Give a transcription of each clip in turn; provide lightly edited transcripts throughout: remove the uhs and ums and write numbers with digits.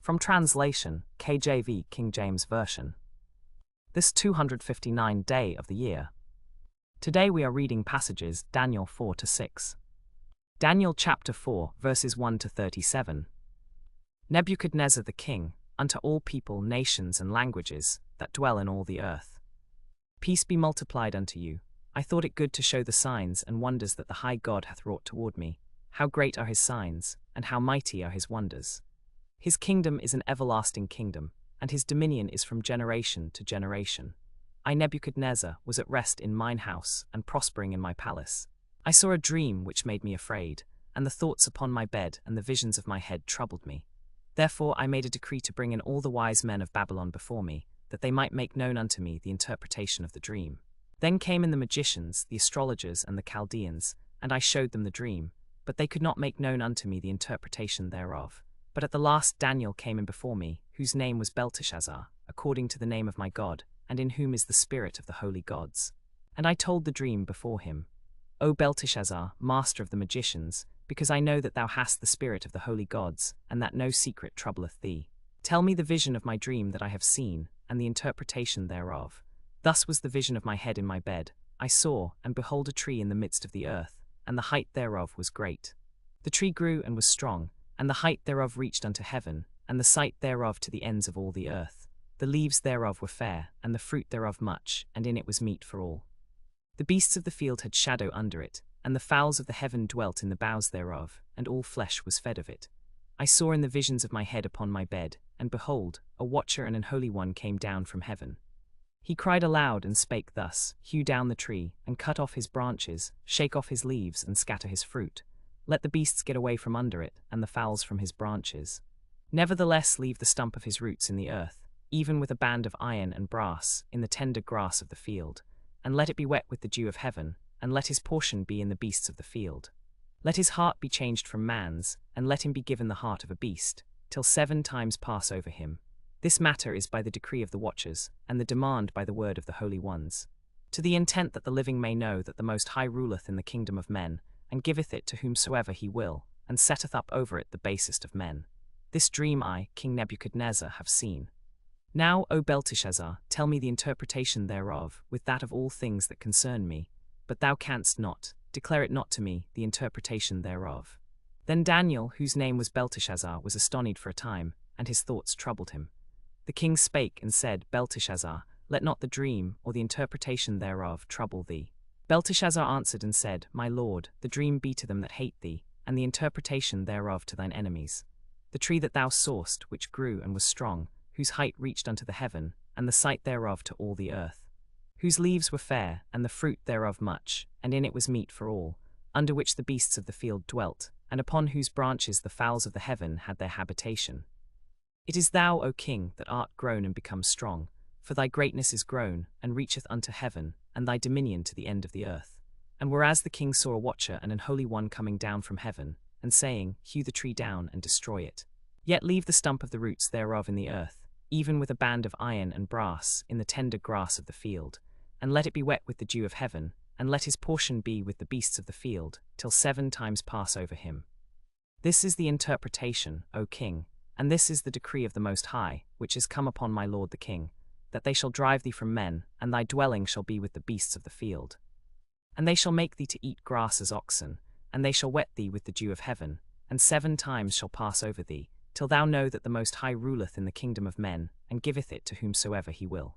From translation, KJV, King James Version. This 259th day of the year. Today we are reading passages Daniel 4-6. Daniel chapter 4, verses 1-37. Nebuchadnezzar the king, unto all people, nations, and languages, that dwell in all the earth. Peace be multiplied unto you. I thought it good to show the signs and wonders that the high God hath wrought toward me. How great are his signs, and how mighty are his wonders. His kingdom is an everlasting kingdom, and his dominion is from generation to generation. I, Nebuchadnezzar, was at rest in mine house, and prospering in my palace. I saw a dream which made me afraid, and the thoughts upon my bed and the visions of my head troubled me. Therefore I made a decree to bring in all the wise men of Babylon before me, that they might make known unto me the interpretation of the dream. Then came in the magicians, the astrologers, and the Chaldeans, and I showed them the dream, but they could not make known unto me the interpretation thereof. But at the last Daniel came in before me, whose name was Belteshazzar, according to the name of my God, and in whom is the spirit of the holy gods. And I told the dream before him. O Belteshazzar, master of the magicians, because I know that thou hast the spirit of the holy gods, and that no secret troubleth thee. Tell me the vision of my dream that I have seen, and the interpretation thereof. Thus was the vision of my head in my bed. I saw, and behold, a tree in the midst of the earth, and the height thereof was great. The tree grew and was strong, and the height thereof reached unto heaven, and the sight thereof to the ends of all the earth. The leaves thereof were fair, and the fruit thereof much, and in it was meat for all. The beasts of the field had shadow under it, and the fowls of the heaven dwelt in the boughs thereof, and all flesh was fed of it. I saw in the visions of my head upon my bed, and behold, a watcher and an holy one came down from heaven. He cried aloud and spake thus, Hew down the tree, and cut off his branches, shake off his leaves, and scatter his fruit. Let the beasts get away from under it, and the fowls from his branches. Nevertheless leave the stump of his roots in the earth, even with a band of iron and brass, in the tender grass of the field. And let it be wet with the dew of heaven, and let his portion be in the beasts of the field. Let his heart be changed from man's, and let him be given the heart of a beast, till 7 times pass over him. This matter is by the decree of the watchers, and the demand by the word of the holy ones. To the intent that the living may know that the Most High ruleth in the kingdom of men, and giveth it to whomsoever he will, and setteth up over it the basest of men. This dream I, King Nebuchadnezzar, have seen. Now, O Belteshazzar, tell me the interpretation thereof, with that of all things that concern me. But thou canst not, declare it not to me, the interpretation thereof. Then Daniel, whose name was Belteshazzar, was astonied for a time, and his thoughts troubled him. The king spake and said, Belteshazzar, let not the dream, or the interpretation thereof, trouble thee. Belteshazzar answered and said, My lord, the dream be to them that hate thee, and the interpretation thereof to thine enemies. The tree that thou sawest, which grew and was strong, whose height reached unto the heaven, and the sight thereof to all the earth. Whose leaves were fair, and the fruit thereof much, and in it was meat for all, under which the beasts of the field dwelt, and upon whose branches the fowls of the heaven had their habitation. It is thou, O king, that art grown and become strong, for thy greatness is grown, and reacheth unto heaven, and thy dominion to the end of the earth. And whereas the king saw a watcher and an holy one coming down from heaven, and saying, Hew the tree down and destroy it. Yet leave the stump of the roots thereof in the earth, even with a band of iron and brass, in the tender grass of the field. And let it be wet with the dew of heaven, and let his portion be with the beasts of the field, till 7 times pass over him. This is the interpretation, O king, and this is the decree of the Most High, which is come upon my lord the king, that they shall drive thee from men, and thy dwelling shall be with the beasts of the field. And they shall make thee to eat grass as oxen, and they shall wet thee with the dew of heaven, and 7 times shall pass over thee, till thou know that the Most High ruleth in the kingdom of men, and giveth it to whomsoever he will.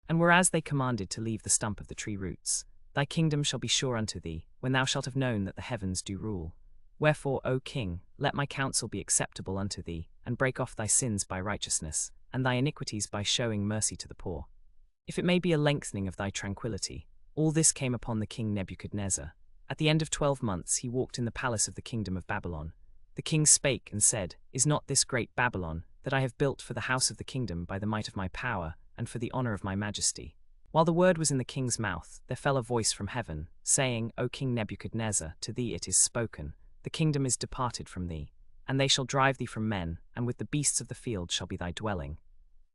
And whereas they commanded to leave the stump of the tree roots, thy kingdom shall be sure unto thee, when thou shalt have known that the heavens do rule. Wherefore, O king, let my counsel be acceptable unto thee, and break off thy sins by righteousness, and thy iniquities by showing mercy to the poor. If it may be a lengthening of thy tranquillity. All this came upon the king Nebuchadnezzar. At the end of 12 months he walked in the palace of the kingdom of Babylon. The king spake and said, Is not this great Babylon, that I have built for the house of the kingdom by the might of my power, and for the honor of my majesty? While the word was in the king's mouth, there fell a voice from heaven, saying, O King Nebuchadnezzar, to thee it is spoken, the kingdom is departed from thee, and they shall drive thee from men, and with the beasts of the field shall be thy dwelling.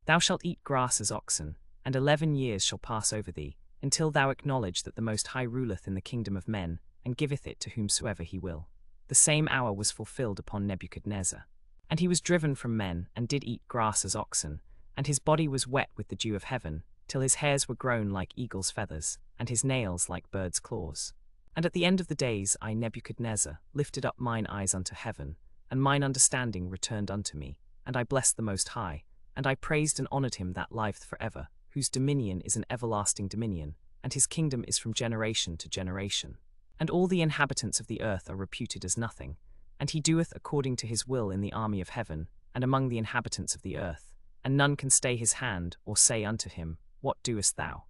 Thou shalt eat grass as oxen, and 11 years shall pass over thee, until thou acknowledge that the Most High ruleth in the kingdom of men, and giveth it to whomsoever he will. The same hour was fulfilled upon Nebuchadnezzar. And he was driven from men, and did eat grass as oxen, and his body was wet with the dew of heaven, till his hairs were grown like eagle's feathers, and his nails like bird's claws. And at the end of the days I, Nebuchadnezzar, lifted up mine eyes unto heaven, and mine understanding returned unto me, and I blessed the Most High, and I praised and honoured him that liveth for ever, whose dominion is an everlasting dominion, and his kingdom is from generation to generation. And all the inhabitants of the earth are reputed as nothing, and he doeth according to his will in the army of heaven, and among the inhabitants of the earth, and none can stay his hand, or say unto him, What doest thou?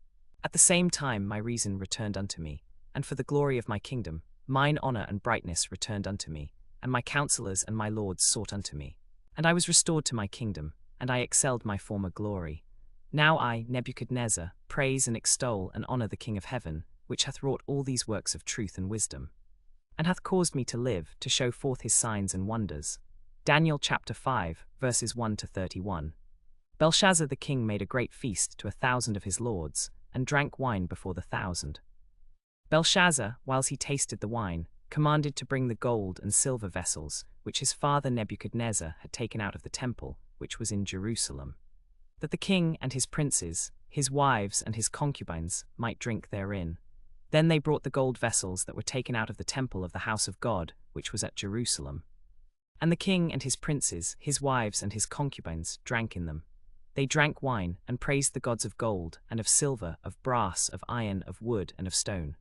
At the same time my reason returned unto me, and for the glory of my kingdom, mine honour and brightness returned unto me, and my counsellors and my lords sought unto me. And I was restored to my kingdom, and I excelled my former glory. Now I, Nebuchadnezzar, praise and extol and honour the King of heaven, which hath wrought all these works of truth and wisdom, and hath caused me to live, to show forth his signs and wonders. Daniel chapter 5, verses 1 to 31. Belteshazzar the king made a great feast to 1,000 of his lords, and drank wine before the 1,000. Belteshazzar, whiles he tasted the wine, commanded to bring the gold and silver vessels, which his father Nebuchadnezzar had taken out of the temple, which was in Jerusalem, that the king and his princes, his wives and his concubines, might drink therein. Then they brought the gold vessels that were taken out of the temple of the house of God, which was at Jerusalem. And the king and his princes, his wives and his concubines, drank in them. They drank wine, and praised the gods of gold, and of silver, of brass, of iron, of wood, and of stone.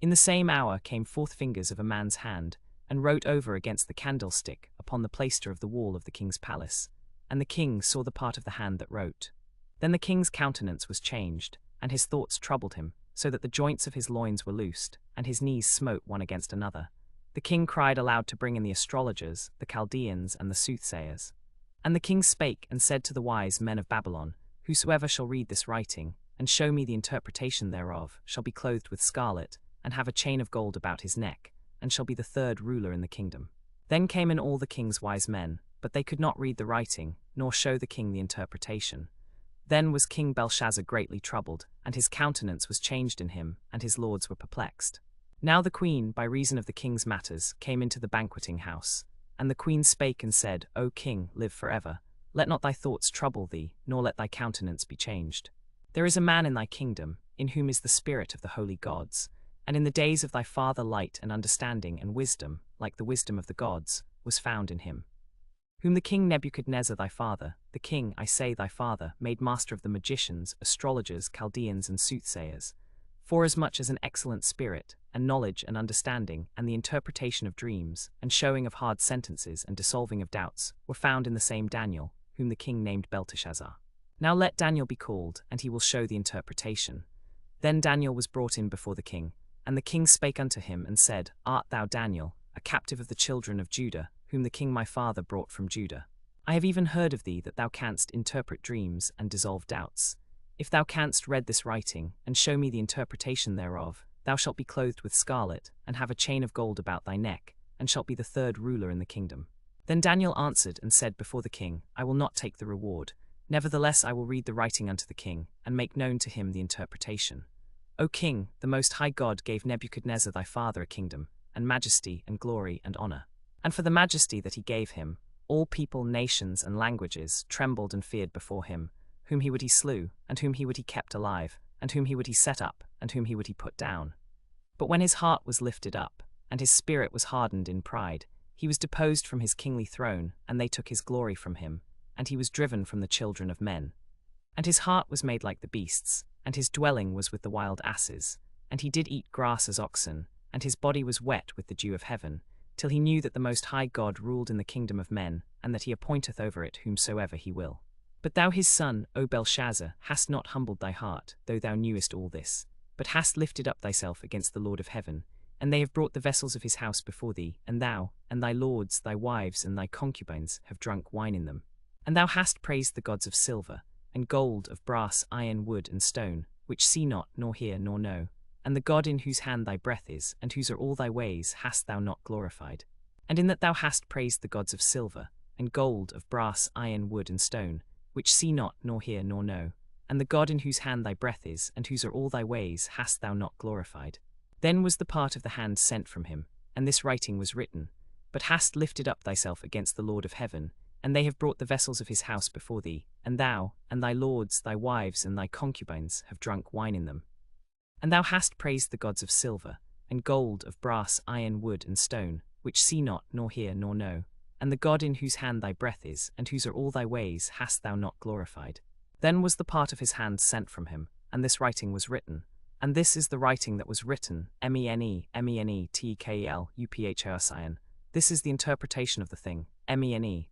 In the same hour came forth fingers of a man's hand, and wrote over against the candlestick upon the plaister of the wall of the king's palace. And the king saw the part of the hand that wrote. Then the king's countenance was changed, and his thoughts troubled him, so that the joints of his loins were loosed, and his knees smote one against another. The king cried aloud to bring in the astrologers, the Chaldeans, and the soothsayers. And the king spake and said to the wise men of Babylon, Whosoever shall read this writing, and show me the interpretation thereof, shall be clothed with scarlet, and have a chain of gold about his neck, and shall be the third ruler in the kingdom. Then came in all the king's wise men, but they could not read the writing, nor show the king the interpretation. Then was King Belteshazzar greatly troubled, and his countenance was changed in him, and his lords were perplexed. Now the queen, by reason of the king's matters, came into the banqueting house. And the queen spake and said, O king, live for ever. Let not thy thoughts trouble thee, nor let thy countenance be changed. There is a man in thy kingdom, in whom is the spirit of the holy gods. And in the days of thy father light and understanding and wisdom, like the wisdom of the gods, was found in him. Whom the king Nebuchadnezzar thy father, the king, I say thy father, made master of the magicians, astrologers, Chaldeans, and soothsayers, forasmuch as an excellent spirit, and knowledge and understanding, and the interpretation of dreams, and showing of hard sentences, and dissolving of doubts, were found in the same Daniel, whom the king named Belteshazzar. Now let Daniel be called, and he will show the interpretation. Then Daniel was brought in before the king, and the king spake unto him, and said, Art thou Daniel, a captive of the children of Judah, whom the king my father brought from Judah? I have even heard of thee that thou canst interpret dreams, and dissolve doubts. If thou canst read this writing, and show me the interpretation thereof, thou shalt be clothed with scarlet, and have a chain of gold about thy neck, and shalt be the third ruler in the kingdom. Then Daniel answered and said before the king, I will not take the reward. Nevertheless I will read the writing unto the king, and make known to him the interpretation. O king, the most high God gave Nebuchadnezzar thy father a kingdom, and majesty, and glory, and honour. And for the majesty that he gave him, all people, nations, and languages trembled and feared before him. Whom he would he slew, and whom he would he kept alive, and whom he would he set up, and whom he would he put down. But when his heart was lifted up, and his spirit was hardened in pride, he was deposed from his kingly throne, and they took his glory from him, and he was driven from the children of men. And his heart was made like the beasts, and his dwelling was with the wild asses, and he did eat grass as oxen, and his body was wet with the dew of heaven, till he knew that the Most High God ruled in the kingdom of men, and that he appointeth over it whomsoever he will. But thou his son, O Belteshazzar, hast not humbled thy heart, though thou knewest all this, but hast lifted up thyself against the Lord of heaven, and they have brought the vessels of his house before thee, and thou, and thy lords, thy wives, and thy concubines have drunk wine in them. And thou hast praised the gods of silver, and gold, of brass, iron, wood, and stone, which see not, nor hear, nor know, and the God in whose hand thy breath is, and whose are all thy ways, hast thou not glorified. And in that thou hast praised the gods of silver, and gold, of brass, iron, wood, and stone, which see not, nor hear, nor know, and the God in whose hand thy breath is, and whose are all thy ways, hast thou not glorified. Then was the part of the hand sent from him, and this writing was written, but hast lifted up thyself against the Lord of heaven, and they have brought the vessels of his house before thee, and thou, and thy lords, thy wives, and thy concubines have drunk wine in them. And thou hast praised the gods of silver, and gold, of brass, iron, wood, and stone, which see not, nor hear, nor know, and the God in whose hand thy breath is, and whose are all thy ways, hast thou not glorified. Then was the part of his hand sent from him, and this writing was written. And this is the writing that was written, MENETEKEL, This is the interpretation of the thing,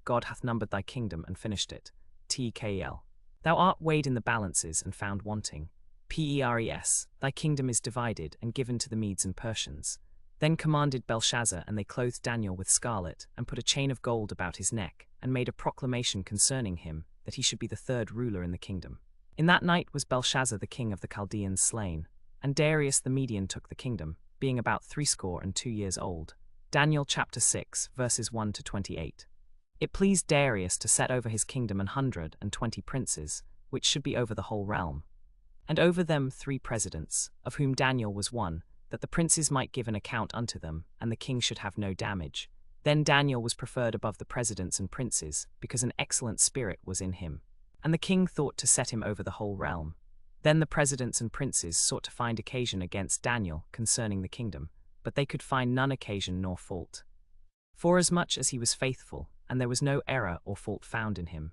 God hath numbered thy kingdom and finished it, TEKEL. Thou art weighed in the balances and found wanting, PERES, thy kingdom is divided and given to the Medes and Persians. Then commanded Belteshazzar, and they clothed Daniel with scarlet, and put a chain of gold about his neck, and made a proclamation concerning him, that he should be the third ruler in the kingdom. In that night was Belteshazzar the king of the Chaldeans slain, and Darius the Median took the kingdom, being about 62 years old. Daniel chapter 6, verses 1 to 28. It pleased Darius to set over his kingdom 120 princes, which should be over the whole realm, and over them 3 presidents, of whom Daniel was one, that the princes might give an account unto them, and the king should have no damage. Then Daniel was preferred above the presidents and princes, because an excellent spirit was in him. And the king thought to set him over the whole realm. Then the presidents and princes sought to find occasion against Daniel concerning the kingdom, but they could find none occasion nor fault. Forasmuch as he was faithful, and there was no error or fault found in him.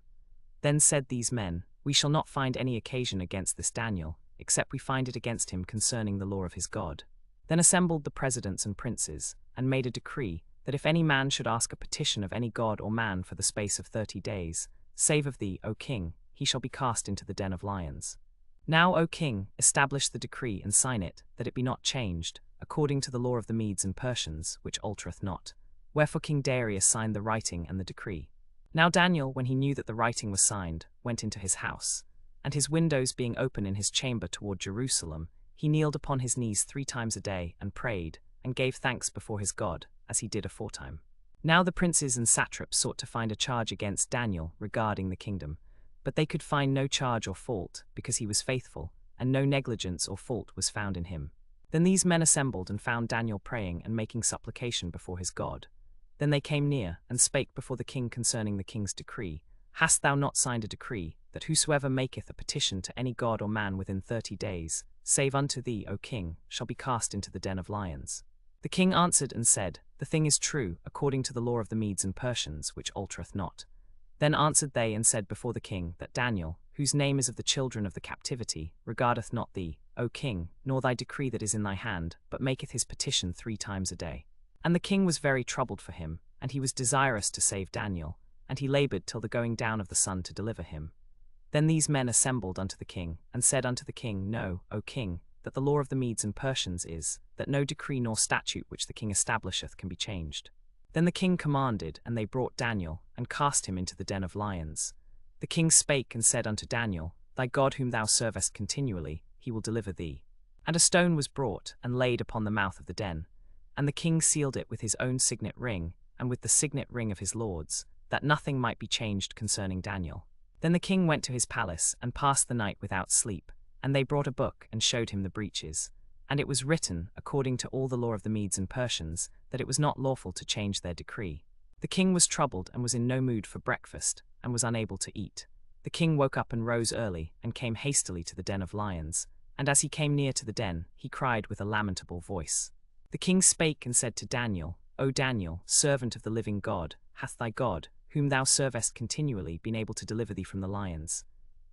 Then said these men, We shall not find any occasion against this Daniel, except we find it against him concerning the law of his God. Then assembled the presidents and princes, and made a decree, that if any man should ask a petition of any god or man for the space of 30 days, save of thee, O king, he shall be cast into the den of lions. Now, O king, establish the decree and sign it, that it be not changed, according to the law of the Medes and Persians, which altereth not. Wherefore King Darius signed the writing and the decree. Now Daniel, when he knew that the writing was signed, went into his house, and his windows being open in his chamber toward Jerusalem, he kneeled upon his knees 3 times a day, and prayed, and gave thanks before his God, as he did aforetime. Now the princes and satraps sought to find a charge against Daniel regarding the kingdom, but they could find no charge or fault, because he was faithful, and no negligence or fault was found in him. Then these men assembled and found Daniel praying and making supplication before his God. Then they came near, and spake before the king concerning the king's decree. Hast thou not signed a decree, that whosoever maketh a petition to any god or man within 30 days, save unto thee, O king, shall be cast into the den of lions? The king answered and said, The thing is true, according to the law of the Medes and Persians, which altereth not. Then answered they and said before the king, that Daniel, whose name is of the children of the captivity, regardeth not thee, O king, nor thy decree that is in thy hand, but maketh his petition 3 times a day. And the king was very troubled for him, and he was desirous to save Daniel, and he labored till the going down of the sun to deliver him. Then these men assembled unto the king, and said unto the king, Know, O king, that the law of the Medes and Persians is, that no decree nor statute which the king establisheth can be changed. Then the king commanded, and they brought Daniel, and cast him into the den of lions. The king spake and said unto Daniel, Thy God whom thou servest continually, he will deliver thee. And a stone was brought, and laid upon the mouth of the den. And the king sealed it with his own signet ring, and with the signet ring of his lords, that nothing might be changed concerning Daniel. Then the king went to his palace, and passed the night without sleep. And they brought a book, and showed him the breaches. And it was written, according to all the law of the Medes and Persians, that it was not lawful to change their decree. The king was troubled, and was in no mood for breakfast, and was unable to eat. The king woke up and rose early, and came hastily to the den of lions. And as he came near to the den, he cried with a lamentable voice. The king spake and said to Daniel, O Daniel, servant of the living God, hath thy God, whom thou servest continually, been able to deliver thee from the lions?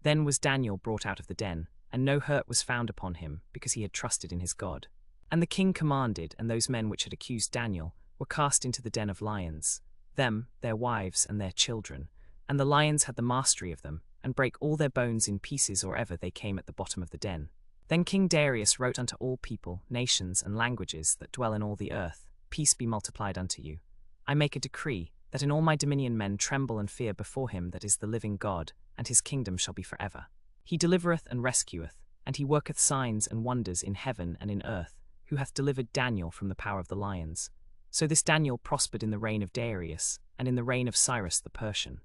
Then was Daniel brought out of the den, and no hurt was found upon him, because he had trusted in his God. And the king commanded, and those men which had accused Daniel were cast into the den of lions, them, their wives, and their children. And the lions had the mastery of them, and brake all their bones in pieces or ever they came at the bottom of the den. Then King Darius wrote unto all people, nations, and languages that dwell in all the earth, Peace be multiplied unto you. I make a decree, that in all my dominion men tremble and fear before him that is the living God, and his kingdom shall be forever. He delivereth and rescueth, and he worketh signs and wonders in heaven and in earth, who hath delivered Daniel from the power of the lions. So this Daniel prospered in the reign of Darius, and in the reign of Cyrus the Persian.